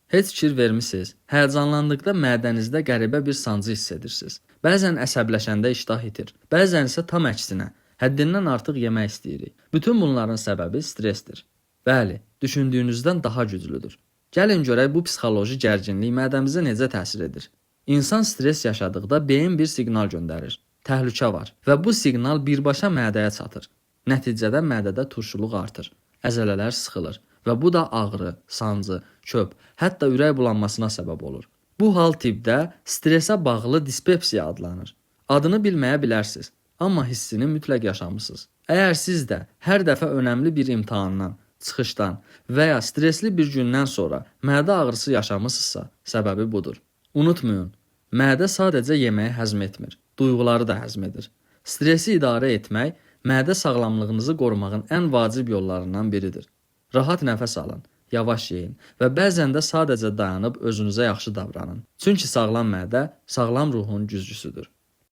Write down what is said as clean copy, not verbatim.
Heç fikir vermisiniz? Həyəcanlandıqda mədənizdə qəribə bir sancı hiss edirsiniz. Bəzən əsəbləşəndə iştah itir, bəzən isə tam əksinə, həddindən artıq yemək istəyirik. Bütün bunların səbəbi stressdir. Bəli, düşündüyünüzdən daha güclüdür. Gəlin görək bu psixoloji gərginlik mədəmizə necə təsir edir. İnsan stres yaşadıqda beyin bir siqnal göndərir. Təhlükə var və bu siqnal birbaşa mədəyə çatır. Nəticədə mədədə turşuluq artır, əzələlər sıxılır və bu da ağrı, sancı, köp, hətta ürək bulanmasına səbəb olur. Bu hal tibbdə stressə bağlı dispepsiya adlanır. Adını bilməyə bilərsiniz, amma hissini mütləq yaşamısınız. Əgər siz də hər dəfə önəmli bir imtahandan, çıxışdan və ya stresli bir gündən sonra mədə ağrısı yaşamısınızsa, səbəbi budur. Unutmayın, mədə sadəcə yeməyi həzm etmir, duyğuları da həzm edir. Stresi idarə etmək mədə sağlamlığınızı qorumağın ən vacib yollarından biridir. Rahat nəfəs alın, yavaş yeyin və bəzən də sadəcə dayanıb özünüzə yaxşı davranın. Çünki sağlam mədə sağlam ruhun güzgüsüdür.